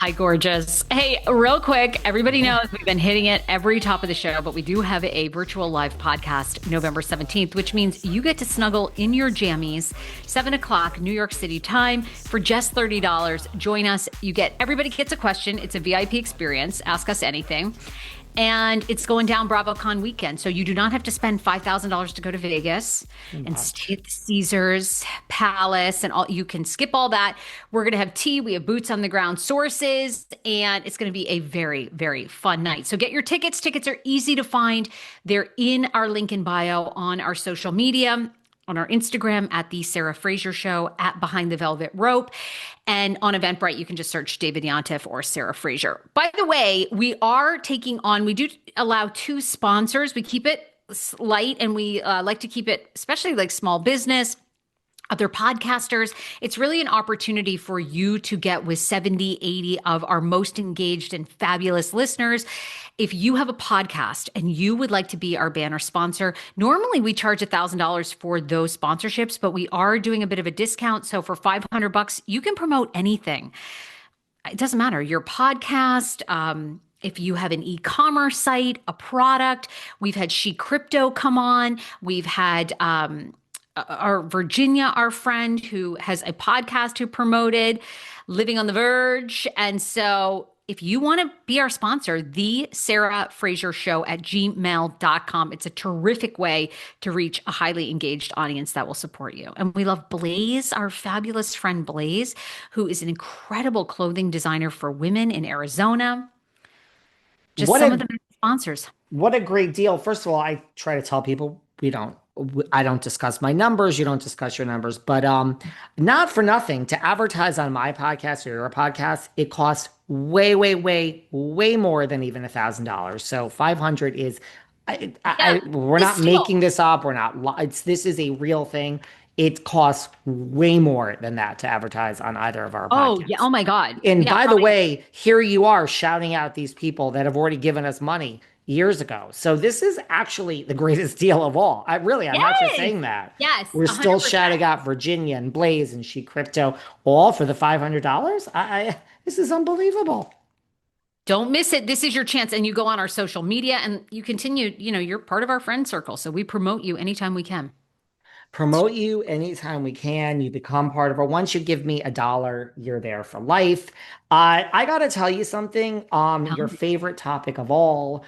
Hi, gorgeous. Hey, real quick, everybody knows we've been hitting it every top of the show, but we do have a virtual live podcast November 17th, which means you get to snuggle in your jammies, 7 o'clock New York City time for just $30. Join us. Everybody gets a question. It's a VIP experience. Ask us anything. And it's going down BravoCon weekend. So you do not have to spend $5,000 to go to Vegas and stay at the Caesars Palace and all. You can skip all that. We're going to have tea. We have boots on the ground sources, and it's going to be a very, very fun night. So get your tickets. Tickets are easy to find. They're in our link in bio on our social media, on our Instagram at The Sarah Fraser Show, at Behind the Velvet Rope. And on Eventbrite, you can just search David Yontef or Sarah Fraser. By the way, we do allow 2 sponsors. We keep it light, and we like to keep it, especially like small business, other podcasters. It's really an opportunity for you to get with 70, 80 of our most engaged and fabulous listeners. If you have a podcast and you would like to be our banner sponsor, normally we charge $1,000 for those sponsorships, but we are doing a bit of a discount. So for $500, you can promote anything. It doesn't matter. Your podcast, if you have an e-commerce site, a product. We've had She Crypto come on. We've had our Virginia, our friend who has a podcast who promoted Living on the Verge. And so if you want to be our sponsor, the Sarah Fraser Show at gmail.com. It's a terrific way to reach a highly engaged audience that will support you. And we love Blaze, our fabulous friend Blaze, who is an incredible clothing designer for women in Arizona. Just some of the sponsors. What a great deal. First of all, I try to tell people I don't discuss my numbers. You don't discuss your numbers, but not for nothing to advertise on my podcast or your podcast. It costs way, way, way, way more than even $1,000. So 500 is, we're not making this up. This is a real thing. It costs way more than that to advertise on either of our podcasts. Oh, yeah. Oh my God. And yeah, by the way, here you are shouting out these people that have already given us money years ago. So this is actually the greatest deal of all. I'm not just saying that. Yes. We're 100%. Still shouting out Virginia and Blaze and She Crypto, all for the $500. This is unbelievable. Don't miss it. This is your chance. And you go on our social media and you continue, you're part of our friend circle. So we promote you anytime we can. Promote you anytime we can. You become part of it. Once you give me $1, you're there for life. I got to tell you something. Your favorite topic of all,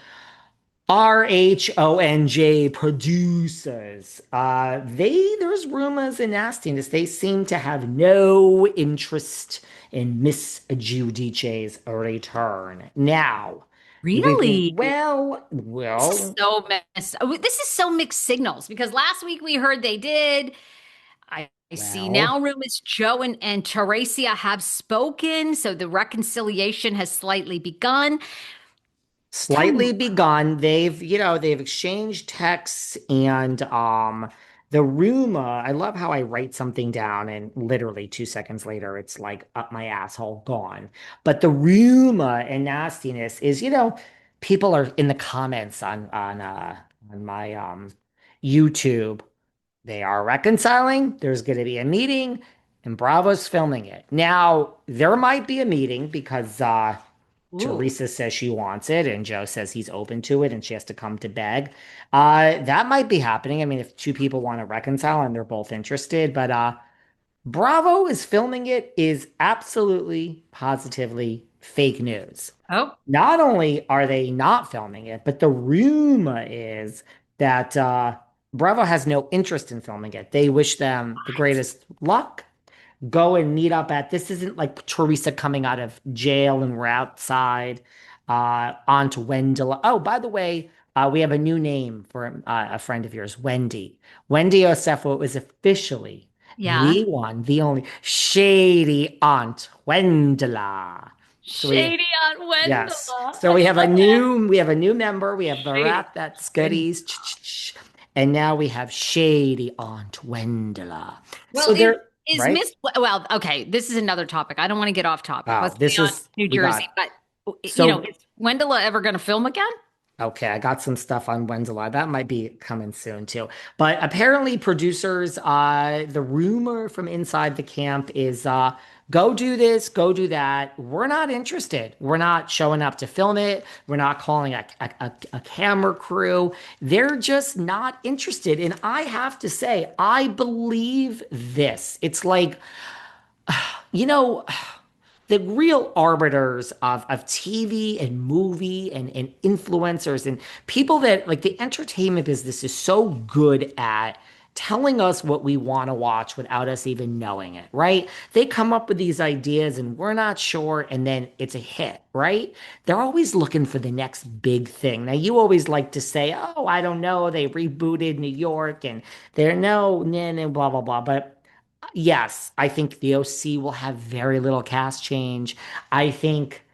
RHONJ producers. There's rumors and nastiness. They seem to have no interest in Miss Giudice's return. Now, really? Well. This is so mixed signals because last week we heard they did. I see now rumors Joe and Teresa have spoken, so the reconciliation has slightly begun. They've exchanged texts, and the rumor, I love how I write something down and literally 2 seconds later it's like up my asshole gone. But the rumor and nastiness is, people are in the comments on my YouTube. They are reconciling. There's going to be a meeting, and Bravo's filming it. Now, there might be a meeting because Teresa says she wants it, and Joe says he's open to it, and she has to come to beg. That might be happening. I mean, if 2 people want to reconcile and they're both interested, but Bravo is filming it is absolutely, positively fake news. Oh. Not only are they not filming it, but the rumor is that Bravo has no interest in filming it. They wish them the greatest luck. Go and meet up this isn't like Teresa coming out of jail and we're outside. Aunt Wendla. Oh, by the way, we have a new name for a friend of yours, Wendy. Wendy Osefo is officially the one, the only Shady Aunt Wendla. Shady Aunt Wendla. Yes. So we have a new member. We have the rat that's goodies. And now we have Shady Aunt Wendla. Well, so there is right? Well, okay, this is another topic. I don't want to get off topic. Wow, Let's be on New Jersey, but is Wendalla ever going to film again? Okay, I got some stuff on Wendalla. That might be coming soon too. But apparently, producers, the rumor from inside the camp is go do this, go do that. We're not interested. We're not showing up to film it. We're not calling a camera crew. They're just not interested. And I have to say, I believe this. It's like, you know, the real arbiters of TV and movie and influencers and people that like the entertainment business is so good at telling us what we want to watch without us even knowing it, right? They come up with these ideas and we're not sure, and then it's a hit, right? They're always looking for the next big thing. Now, you always like to say, oh, I don't know, they rebooted New York and they're no, nah, nah, blah, blah, blah. But yes, I think the OC will have very little cast change. I think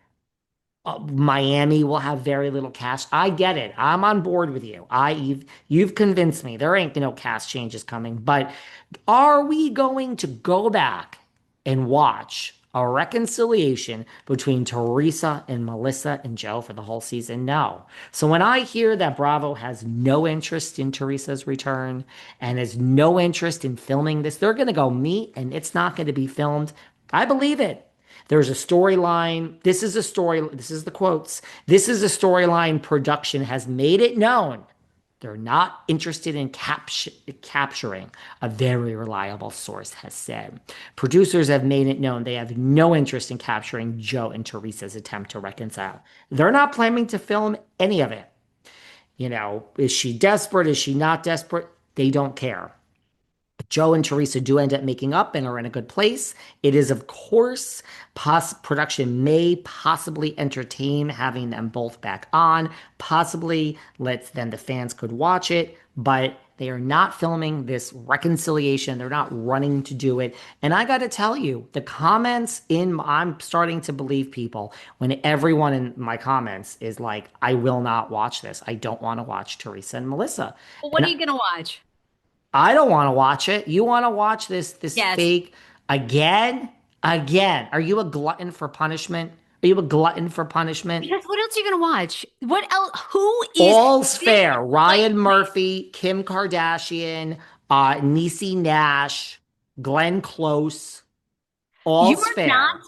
Miami will have very little cast. I get it. I'm on board with you. You've convinced me. There ain't no cast changes coming. But are we going to go back and watch a reconciliation between Teresa and Melissa and Joe for the whole season? No. So when I hear that Bravo has no interest in Teresa's return and has no interest in filming this, they're going to go meet and it's not going to be filmed. I believe it. There's a storyline. This is a story. This is the quotes. This is a storyline production has made it known. They're not interested in capturing, a very reliable source has said. Producers have made it known they have no interest in capturing Joe and Teresa's attempt to reconcile. They're not planning to film any of it. Is she desperate? Is she not desperate? They don't care. Joe and Teresa do end up making up and are in a good place. It is, of course, production may possibly entertain having them both back on, possibly then the fans could watch it, but they are not filming this reconciliation. They're not running to do it. And I got to tell you, the comments I'm starting to believe people when everyone in my comments is like, I will not watch this. I don't want to watch Teresa and Melissa. Well, what And are you going to watch? I don't want to watch it. You want to watch this Yes. fake again? Again. Are you a glutton for punishment? Are you a glutton for punishment? Because what else are you going to watch? What else? Who is All's this? fair. Wait, Ryan wait. Murphy, Kim Kardashian, Niecy Nash, Glenn Close. You All's are not. fair.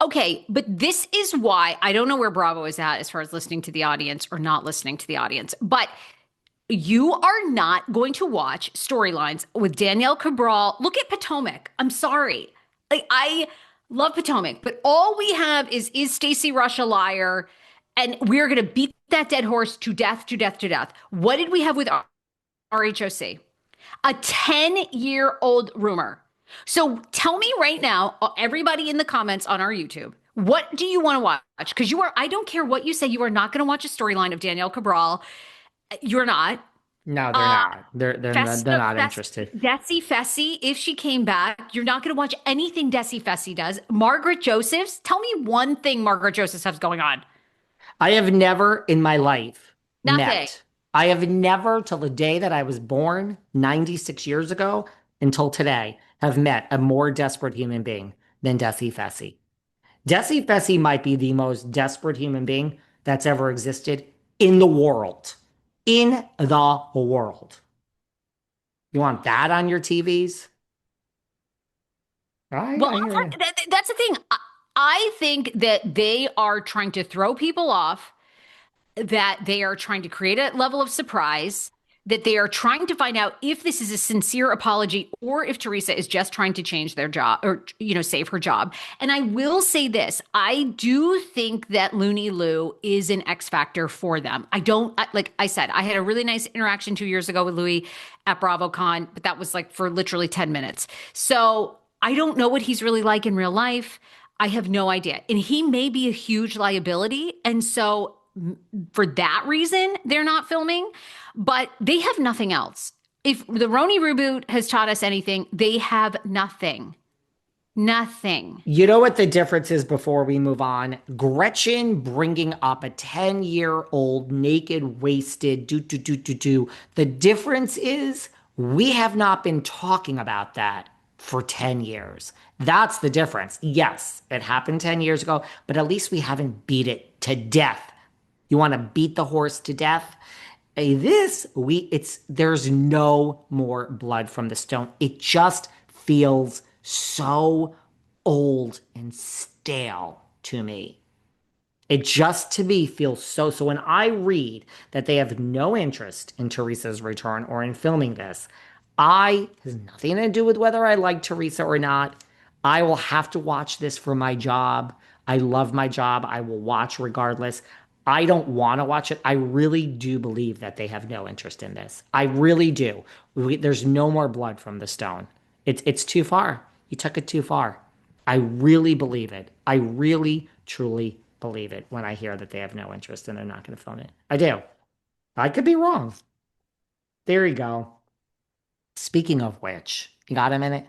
Okay, but this is why I don't know where Bravo is at as far as listening to the audience or not listening to the audience. But you are not going to watch storylines with Danielle Cabral. Look at Potomac. I'm sorry. Like I love Potomac, but all we have is Stacey Rusch a liar? And we're going to beat that dead horse to death, to death, to death. What did we have with RHOC? A 10-year-old rumor. So tell me right now, everybody in the comments on our YouTube, what do you want to watch? Because I don't care what you say, you are not going to watch a storyline of Danielle Cabral. You're not. No, they're Uh, not. They're not interested. Desi Fessy, if she came back, you're not going to watch anything Desi Fessy does. Margaret Josephs, tell me one thing Margaret Josephs has going on. I have never in my life Nothing. met. I have never, till the day that I was born, 96 years ago, until today, have met a more desperate human being than Desi Fessy. Desi Fessy might be the most desperate human being that's ever existed in the world. In the world. You want that on your TVs? Well, I hear you. that's the thing. I think that they are trying to throw people off, that they are trying to create a level of surprise, that they are trying to find out if this is a sincere apology or if Teresa is just trying to change their job or, save her job. And I will say this, I do think that Looney Lou is an X factor for them. Like I said, I had a really nice interaction 2 years ago with Louis at BravoCon, but that was like for literally 10 minutes. So I don't know what he's really like in real life. I have no idea. And he may be a huge liability. And so for that reason, they're not filming, but they have nothing else. If the RHONJ reboot has taught us anything, they have nothing. Nothing. You know what the difference is before we move on? Gretchen bringing up a 10-year-old naked, wasted, do. The difference is we have not been talking about that for 10 years. That's the difference. Yes, it happened 10 years ago, but at least we haven't beat it to death You want to beat the horse to death? There's no more blood from the stone. It just feels so old and stale to me. It just to me feels so. When I read that they have no interest in Teresa's return or in filming this, I has nothing to do with whether I like Teresa or not. I will have to watch this for my job. I love my job. I will watch regardless. I don't want to watch it. I really do believe that they have no interest in this. I really do. There's no more blood from the stone. It's too far. You took it too far. I really believe it. I really, truly believe it when I hear that they have no interest and they're not going to film it. I do. I could be wrong. There you go. Speaking of which, you got a minute?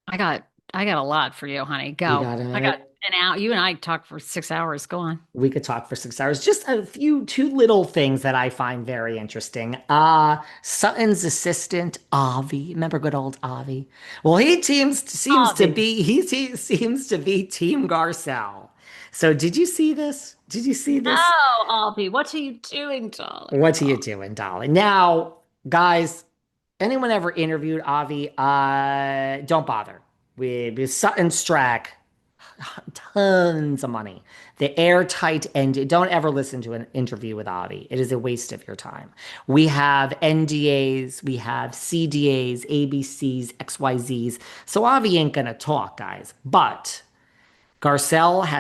I got I got a lot for you, honey. You Go. got a I got minute? an hour. You and I talked for 6 hours. Go on. We could talk for 6 hours. Just two little things that I find very interesting. Sutton's assistant, Avi. Remember good old Avi? Well, Avi. seems to be Team Garcelle. So did you see this? Did you see No, this? Avi, what are you doing, darling? What are you Oh, doing, Dolly? Now, guys, anyone ever interviewed Avi? Don't bother. With Sutton Strack, tons of money. The airtight end. Don't ever listen to an interview with Avi. It is a waste of your time. We have NDAs, we have CDAs, ABCs, XYZs. So Avi ain't gonna talk, guys. But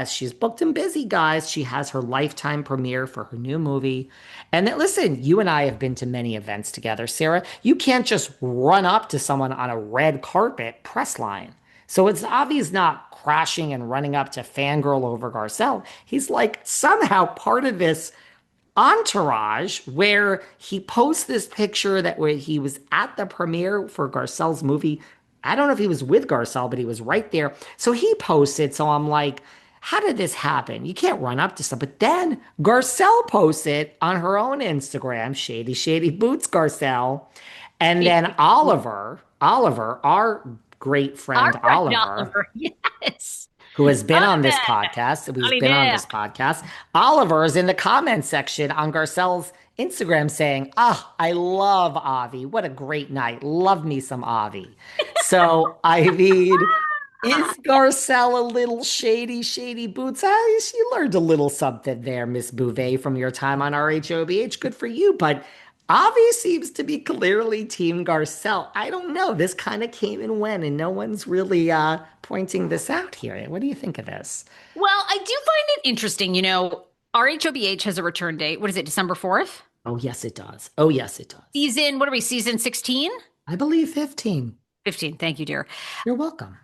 she's booked and busy, guys. She has her lifetime premiere for her new movie. And then, listen, you and I have been to many events together, Sarah. You can't just run up to someone on a red carpet press line. So it's obvious not crashing and running up to fangirl over Garcelle. He's like somehow part of this entourage where he posts this picture that where he was at the premiere for Garcelle's movie. I don't know if he was with Garcelle, but he was right there. So he posted. So I'm like, how did this happen? You can't run up to stuff. But then Garcelle posted on her own Instagram, Shady Boots Garcelle. And then Oliver, our great our friend friend Oliver, Oliver. Yes. who has been on this Oliver. podcast, Oliver. Oliver is in the comment section on Garcelle's Instagram saying, "Ah, I love Avi. What a great night. Love me some Avi." So, I mean, is Garcelle a little shady boots? You learned a little something there, Miss Bouvet, from your time on RHOBH. Good for you. But Avi seems to be clearly Team Garcelle. I don't know. This kind of came and went, and no one's really pointing this out here. What do you think of this? Well, I do find it interesting. RHOBH has a return date. What is it, December 4th? Oh, yes, it does. Oh, yes, it does. What are we, season 16? I believe 15. 15. Thank you, dear. You're welcome.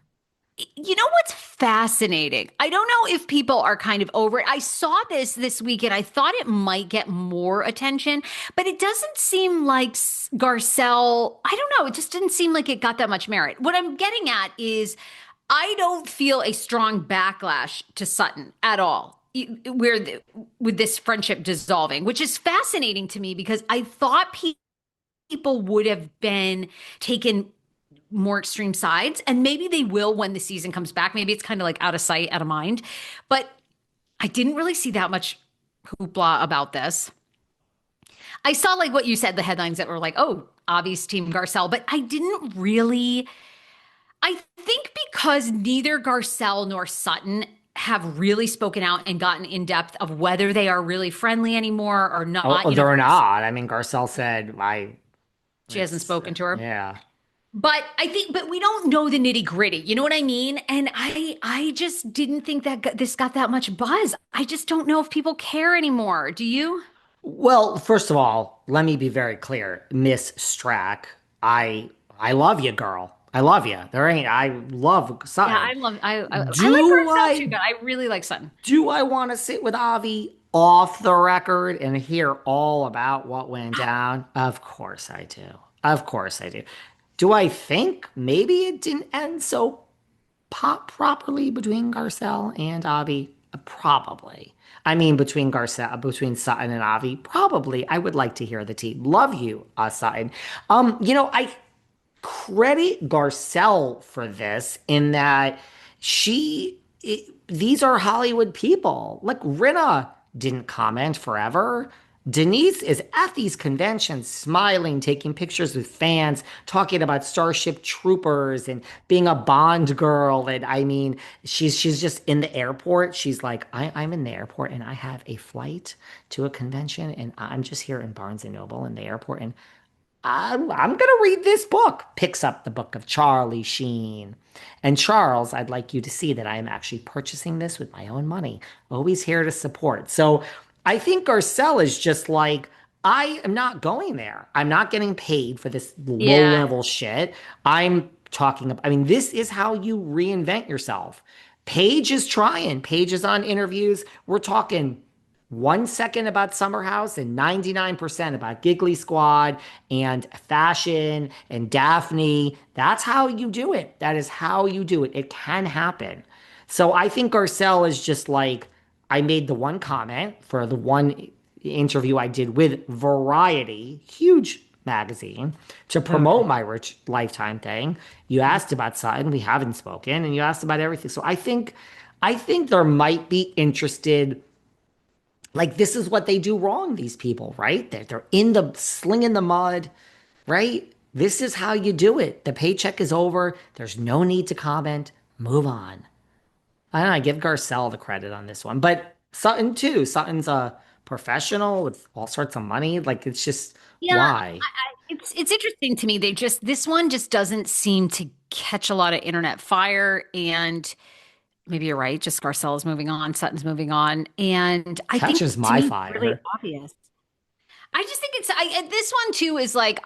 You know what's fascinating? I don't know if people are kind of over it. I saw this week and I thought it might get more attention, but it doesn't seem like Garcelle. I don't know. It just didn't seem like it got that much merit. What I'm getting at is I don't feel a strong backlash to Sutton at all. With this friendship dissolving, which is fascinating to me because I thought people would have been taken more extreme sides, and maybe they will when the season comes back. Maybe it's kind of like out of sight, out of mind. But I didn't really see that much hoopla about this. I saw like what you said, the headlines that were like, "Oh, Avi's Team Garcelle," but I didn't really. I think because neither Garcelle nor Sutton have really spoken out and gotten in depth of whether they are really friendly anymore or not. They're not. I mean, Garcelle said, She hasn't spoken to her. yeah. But we don't know the nitty gritty. You know what I mean? And I just didn't think that this got that much buzz. I just don't know if people care anymore. Do you? Well, first of all, let me be very clear, Miss Strack. I love you, girl. I love you. I love Yeah, Sutton. I like Do Garcelle too, I but I really like Sutton. do I want to sit with Avi off the record and hear all about what went down? Of course I do. Of course I do. Do I think maybe it didn't end so pop properly between Garcelle and Avi? Probably. I mean, between Sutton and Avi, probably. I would like to hear the team. Love you, Sutton. I credit Garcelle for this in that these are Hollywood people. Like Rinna didn't comment forever. Denise is at these conventions smiling, taking pictures with fans, talking about Starship Troopers and being a Bond girl. And I mean, she's just in the airport. She's like, I'm in the airport and I have a flight to a convention and I'm just here in Barnes and Noble in the airport and I'm gonna read this book. Picks up the book of Charlie Sheen. And Charles, I'd like you to see that I am actually purchasing this with my own money. Always here to support. So I think Garcelle is just like, I am not going there. I'm not getting paid for this low Yeah. level shit. I'm talking about, I mean, this is how you reinvent yourself. Paige is trying. Paige is on interviews. We're talking 1 second about Summer House and 99% about Giggly Squad and fashion and Daphne. That's how you do it. That is how you do it. It can happen. So I think Garcelle is just like, I made the one comment for the one interview I did with Variety, huge magazine, to promote my Rich Lifetime thing. You asked about Sutton, we haven't spoken, and you asked about everything. So I think there might be interested, like this is what they do wrong, these people, right? They're in the sling in the mud, right? This is how you do it. The paycheck is over. There's no need to comment. Move on. I don't know, I give Garcelle the credit on this one, but Sutton too. Sutton's a professional with all sorts of money. Like it's just Yeah, why? it's interesting to me. They just this one just doesn't seem to catch a lot of internet fire, and maybe you're right. Just Garcelle's moving on, Sutton's moving on, and I think Catches to my me it's really fire. obvious. I just think this one too is like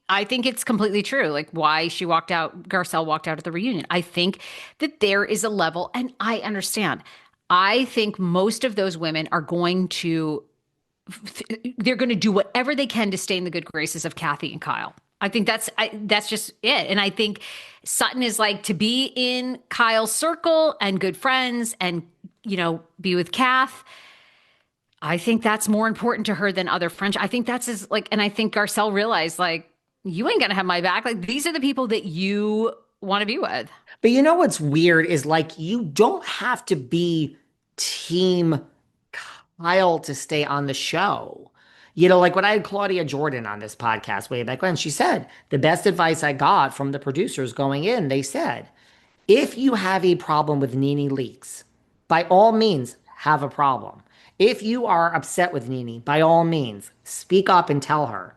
I think it's completely true. Like why she walked out, Garcelle walked out at the reunion. I think that there is a level, and I understand. I think most of those women are going to they're going to do whatever they can to stay in the good graces of Kathy and Kyle. I think that's just it. And I think Sutton is like to be in Kyle's circle and good friends and be with Kath. I think that's more important to her than other friends. I think that's as like, and I think Garcelle realized like you ain't gonna have my back. Like these are the people that you want to be with. But you know what's weird is like you don't have to be team Kyle to stay on the show. Like when I had Claudia Jordan on this podcast way back when, she said the best advice I got from the producers going in, they said, if you have a problem with Nene Leakes, by all means, have a problem. If you are upset with Nene, by all means, speak up and tell her.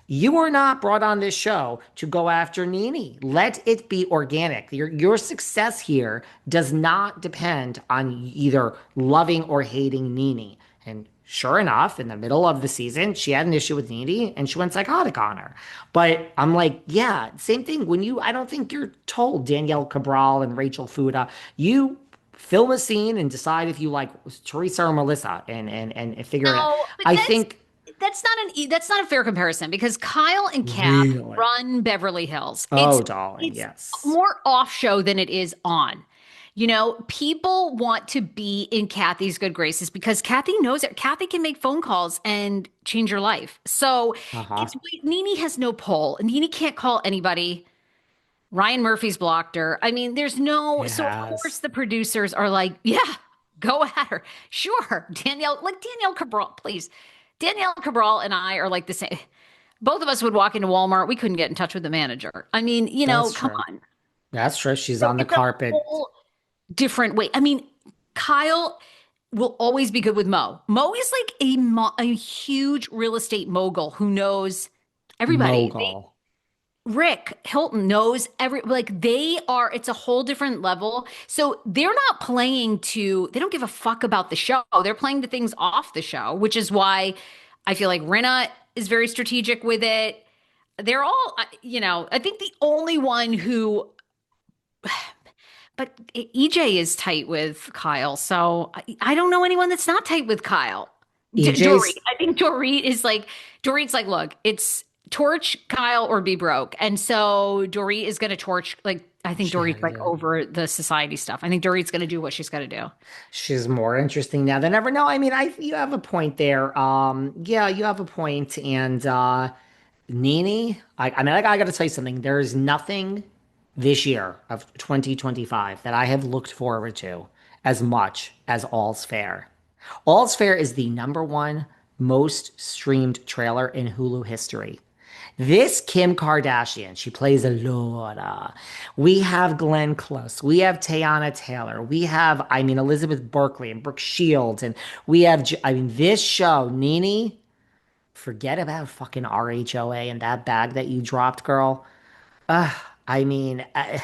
You are not brought on this show to go after Nene. Let it be organic. Your success here does not depend on either loving or hating Nene. And sure enough, in the middle of the season, she had an issue with Nene and she went psychotic on her. But I'm like, yeah, same thing. I don't think you're told Danielle Cabral and Rachel Fuda, you film a scene and decide if you like Teresa or Melissa and figure it out. No, but I think that's not a fair comparison because Kyle and Kath really. run Beverly Hills. Oh, darling, It's yes. more off show than it is on. People want to be in Kathy's good graces because Kathy knows it. Kathy can make phone calls and change your life. So Uh-huh. it's Nene has no pull. Nene can't call anybody. Ryan Murphy's blocked her. I mean, there's no, It so of course has. the producers are like, yeah, go at her. Sure. Danielle Cabral, please. Danielle Cabral and I are like the same. Both of us would walk into Walmart. We couldn't get in touch with the manager. I mean, That's come true. on. That's true. She's So on the it's a carpet. whole different way. I mean, Kyle will always be good with Mo. Mo is like a huge real estate mogul who knows everybody. Mogul. Rick Hilton knows like they are, it's a whole different level. So they're not they don't give a fuck about the show. They're playing the things off the show, which is why I feel like Rinna is very strategic with it. They're all, I think the only one who, but EJ is tight with Kyle. So I don't know anyone that's not tight with Kyle. Dorit. EJ's I think Dorit's like, look, it's torch Kyle or be broke. And so Dorit is going to torch, like, I think she had Dorit's to like do. over the society stuff. I think Dorit's going to do what she's got to do. She's more interesting now than ever. No, I mean, I you have a point there. Yeah, you have a point. And Nene, I mean, I got to tell you something. There is nothing this year of 2025 that I have looked forward to as much as All's Fair. All's Fair is the number one most streamed trailer in Hulu history. This Kim Kardashian, she plays Laura. We have Glenn Close. We have Teyana Taylor. We have, Elizabeth Berkley and Brooke Shields. And we have, this show, Nene, forget about fucking RHOA and that bag that you dropped, girl. I mean, uh,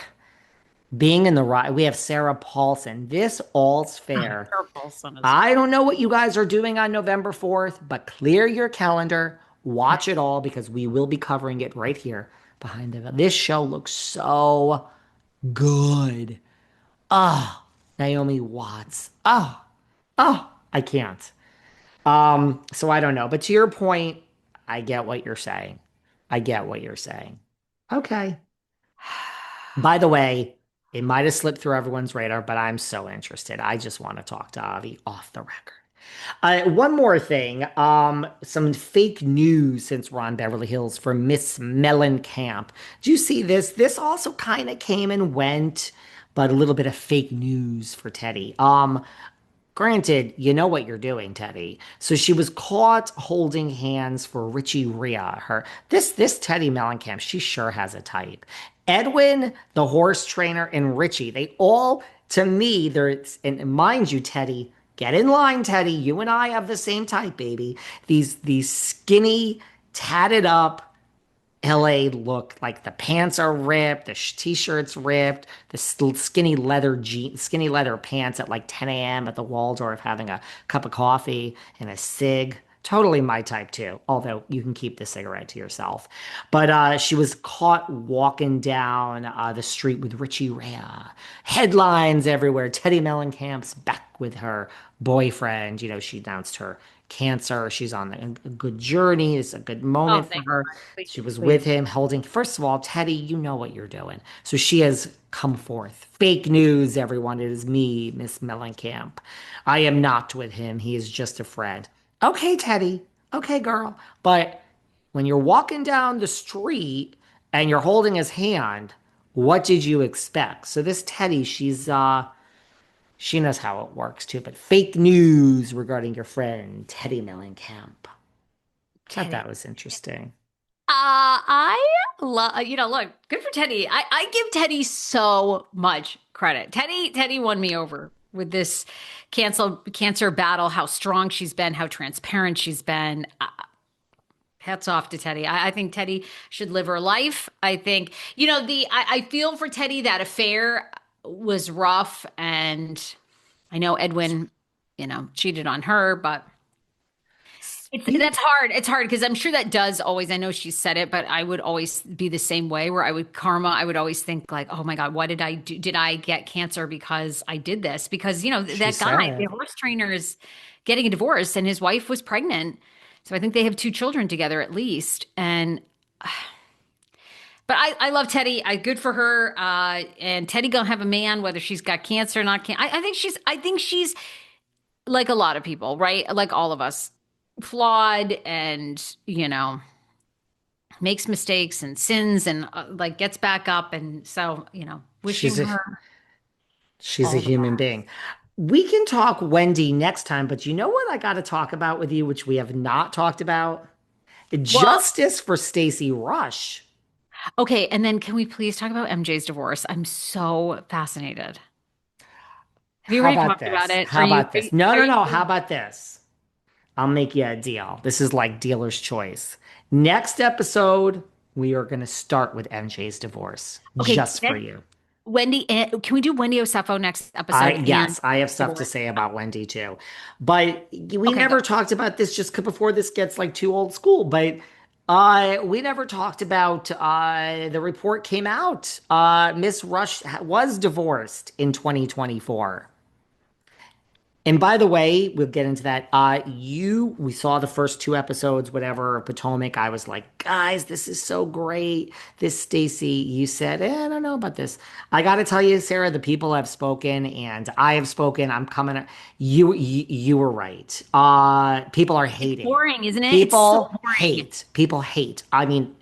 being in the right, we have Sarah Paulson. This All's Fair. Sarah Paulson is I don't know what you guys are doing on November 4th, but clear your calendar, watch it all because we will be covering it right here behind the. This show looks so good. Oh, Naomi Watts. Oh, I can't. So I don't know. But to your point, I get what you're saying. I get what you're saying. Okay. By the way, it might have slipped through everyone's radar, but I'm so interested. I just want to talk to Avi off the record. One more thing. Some fake news since we're on Beverly Hills for Miss Mellencamp. Do you see this? This also kind of came and went, but a little bit of fake news for Teddy. Granted, you know what you're doing, Teddy. So she was caught holding hands for Richie Rhea. This Teddy Mellencamp, she sure has a type. Edwin, the horse trainer, and Richie, they all, to me, they're, and mind you, Teddy, get in line, Teddy. You and I have the same type, baby. These skinny, tatted up, LA look. Like the pants are ripped, the t-shirt's ripped, the skinny leather pants at like 10 a.m. at the Waldorf having a cup of coffee and a cig. Totally my type too. Although you can keep the cigarette to yourself. But she was caught walking down the street with Richie Rhea. Headlines everywhere. Teddy Mellencamp's back with her boyfriend. You know, she announced her cancer. She's on a good journey. It's a good Oh, moment for thank her. God. Please, She was please. with him holding, first of all, Teddy, you know what you're doing. So she has come forth. Fake news, everyone. It is me, Miss Mellencamp. I am not with him. He is just a friend. Okay, Teddy. Okay, girl. But when you're walking down the street and you're holding his hand, what did you expect? So this Teddy, she knows how it works too, but fake news regarding your friend Teddy Mellencamp. Thought Teddy. that was interesting. I love, look, good for Teddy. I give Teddy so much credit. Teddy won me over with this cancer battle, how strong she's been, how transparent she's been. Hats off to Teddy. I think Teddy should live her life. I think, I feel for Teddy that affair was rough. And I know Edwin, cheated on her, but that's Speak. hard. It's hard because I'm sure that does always, I know she said it, but I would always be the same way where I would always think like, oh my God, what did I do? Did I get cancer because I did this? Because, She that said guy, the it. horse trainer is getting a divorce and his wife was pregnant. So I think they have two children together at least. But I love Teddy. Good for her. And Teddy gonna have a man, whether she's got cancer or not. I think she's like a lot of people, right? Like all of us, flawed and makes mistakes and sins and like gets back up. And so wishing She's a her she's a all the human best. being. We can talk Wendy next time, but you know what I got to talk about with you, which we have not talked about? Well, Justice for Stacey Rusch. okay. And then can we please talk about MJ's divorce? I'm so fascinated. Have you How already about talked about this? it? How about this? No, Are no, you, no. How about this? I'll make you a deal. This is like dealer's choice. Next episode, we are going to start with MJ's divorce okay. just for you. Wendy, can we do Wendy Osefo next I episode and yes, I have stuff to divorce? say about Wendy too. But we Okay, never go. talked about this just before this gets like too old school, but we never talked about the report came out. Miss Rush was divorced in 2024. And by the way, we'll get into that. We saw the first two episodes, whatever, of Potomac. I was like, guys, this is so great. This Stacey, you said, I don't know about this. I got to tell you, Sarah, the people have spoken and I have spoken. I'm coming. You were right. People are It's hating. boring, isn't it? It's so People boring. hate. People hate. I mean,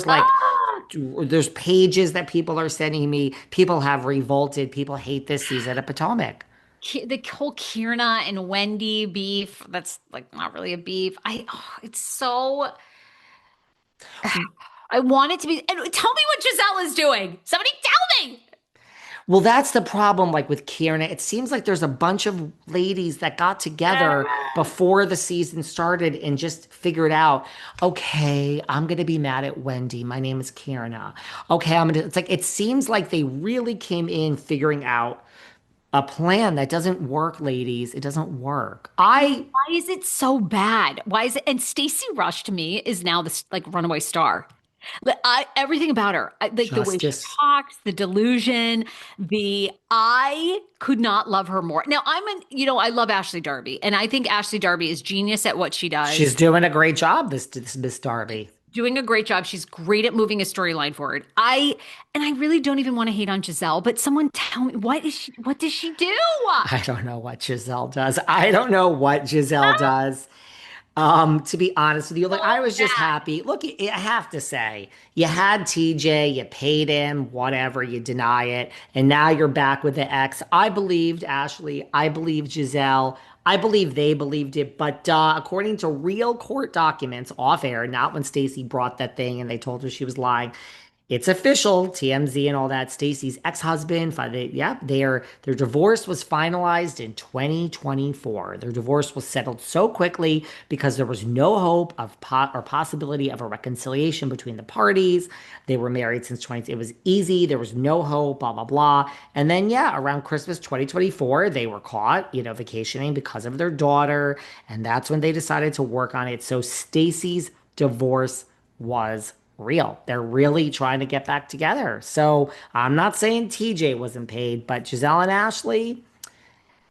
Ah, there's pages that people are sending me. People have revolted. People hate this season of Potomac. the whole Kierna and Wendy beef, that's like not really a beef. It's so, I want it to be. And tell me what Giselle is doing. Somebody tell me. Well, that's the problem, like with Kieran. It seems like there's a bunch of ladies that got together before the season started and just figured out, okay, I'm gonna be mad at Wendy. My name is Kieran. Okay, it's like it seems like they really came in figuring out a plan that doesn't work, ladies. It doesn't work. Why is it so bad? Why is it? And Stacey Rusch to me is now this like runaway star. Everything about her, like the way she Justice. talks, the delusion, I could not love her more. Now I love Ashley Darby, and I think Ashley Darby is genius at what she She's does. doing a great job, this Miss Darby. Doing a great job. She's great at moving a storyline forward. I really don't even want to hate on Giselle, but someone tell me what does she do? I don't know what Giselle does. I don't know what Giselle does. To be honest with you, like I So was just bad. happy. Look, I have to say, you had TJ, you paid him, whatever, you deny it, and now you're back with the ex. I believed Ashley, I believed Giselle, I believe they believed it, but according to real court documents off air, not when Stacey brought that thing and they told her she was lying, it's official, TMZ and all that. Stacey's ex-husband, their divorce was finalized in 2024. Their divorce was settled so quickly because there was no hope of or possibility of a reconciliation between the parties. They were married since 20. It was easy. There was no hope. Blah blah blah. And then around Christmas 2024, they were caught, vacationing because of their daughter, and that's when they decided to work on it. So Stacey's divorce was real. They're really trying to get back together. So I'm not saying TJ wasn't paid, but Giselle and Ashley,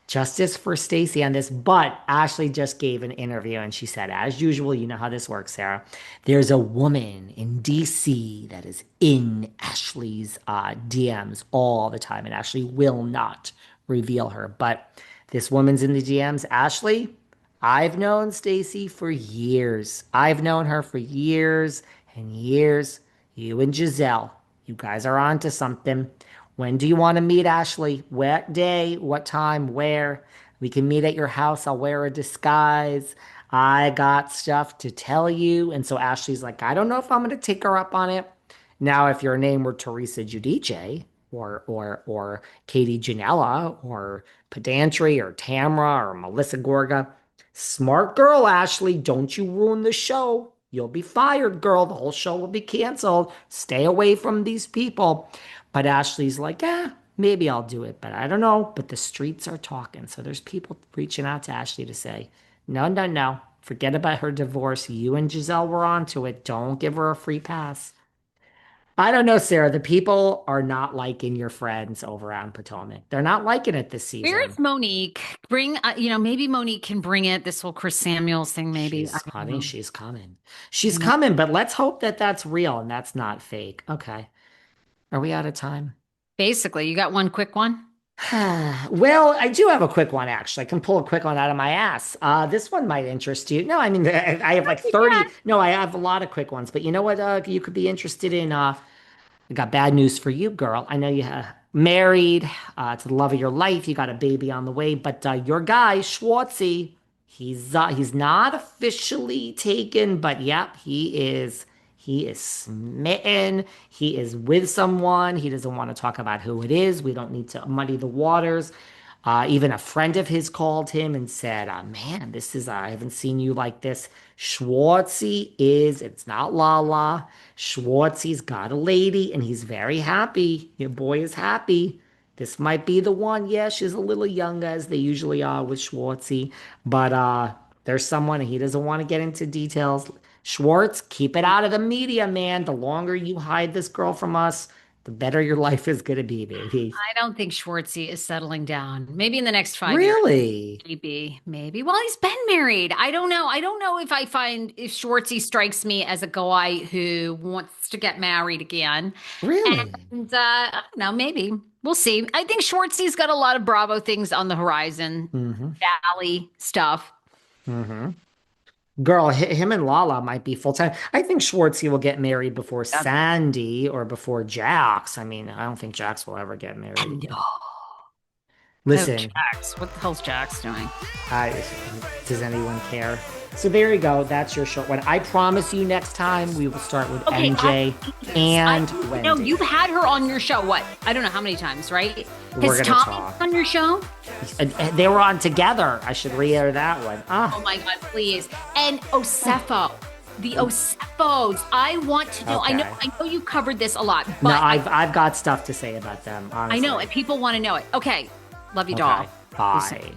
justice for Stacey on this. But Ashley just gave an interview and she said, as usual, you know how this works, Sarah. There's a woman in DC that is in Ashley's DMs all the time, and Ashley will not reveal her. But this woman's in the DMs. Ashley, I've known Stacey for years. I've known her for years and years. You and Giselle, you guys are on to something. When do you want to meet, Ashley? What day? What time? Where? We can meet at your house. I'll wear a disguise. I got stuff to tell you. And so Ashley's like, I don't know if I'm going to take her up on it. Now, if your name were Teresa Giudice or Katie Janella or Pedantry or Tamra or Melissa Gorga, smart girl, Ashley. Don't you ruin the show. You'll be fired, girl. The whole show will be canceled. Stay away from these people. But Ashley's like, maybe I'll do it, but I don't know. But the streets are talking. So there's people reaching out to Ashley to say, no, no, no. Forget about her divorce. You and Giselle were onto it. Don't give her a free pass. I don't know, Sarah. The people are not liking your friends over on Potomac. They're not liking it this season. Where's Monique? Maybe Monique can bring it. This whole Chris Samuels thing, maybe. I don't Honey, know. she's coming. She's coming, but let's hope that that's real and that's not fake. Okay. Are we out of time? Basically, you got one quick one? Well, I do have a quick one, actually. I can pull a quick one out of my ass. This one might interest you. No, I mean, I have like 30. No, I have a lot of quick ones, but you know what, you could be interested in? I got bad news for you, girl. I know you married to the love of your life. You got a baby on the way, but your guy, Schwartzy, he's not officially taken, but yep, he is. He is smitten. He is with someone. He doesn't want to talk about who it is. We don't need to muddy the waters. Even a friend of his called him and said, man, I haven't seen you like this. It's not Lala. Schwartzy's got a lady and he's very happy. Your boy is happy. This might be the one. Yeah, she's a little younger as they usually are with Schwartzy, but there's someone and he doesn't want to get into details. Schwartz, keep it out of the media, man. The longer you hide this girl from us, the better your life is going to be, baby. I don't think Schwartzy is settling down. Maybe in the next 5 years. Really? Maybe. Well, he's been married. I don't know. I don't know if Schwartzy strikes me as a guy who wants to get married again. Really? And I don't know, maybe. We'll see. I think Schwartzy's got a lot of Bravo things on the horizon. Mm-hmm. Valley stuff. Mm-hmm. Girl, him and Lala might be full time. I think Schwartzy will get married before That's, Sandy or before Jax. I mean, I don't think Jax will ever get married. no. Listen, Jax. What the hell's Jax doing? I, does anyone care? So there you go. That's your short one. I promise you next time we will start with MJ and Wendy. No, you've had her on your show. What? I don't know how many times, right? We're Has gonna Tommy talk. been on your show? They were on together. I should re-air that one. Oh my God, please. And Osefo. The Osefos. I want to know. Okay. I know you covered this a lot, but No, I've got stuff to say about them. Honestly. I know, and people want to know it. Okay. Love you, doll. Bye.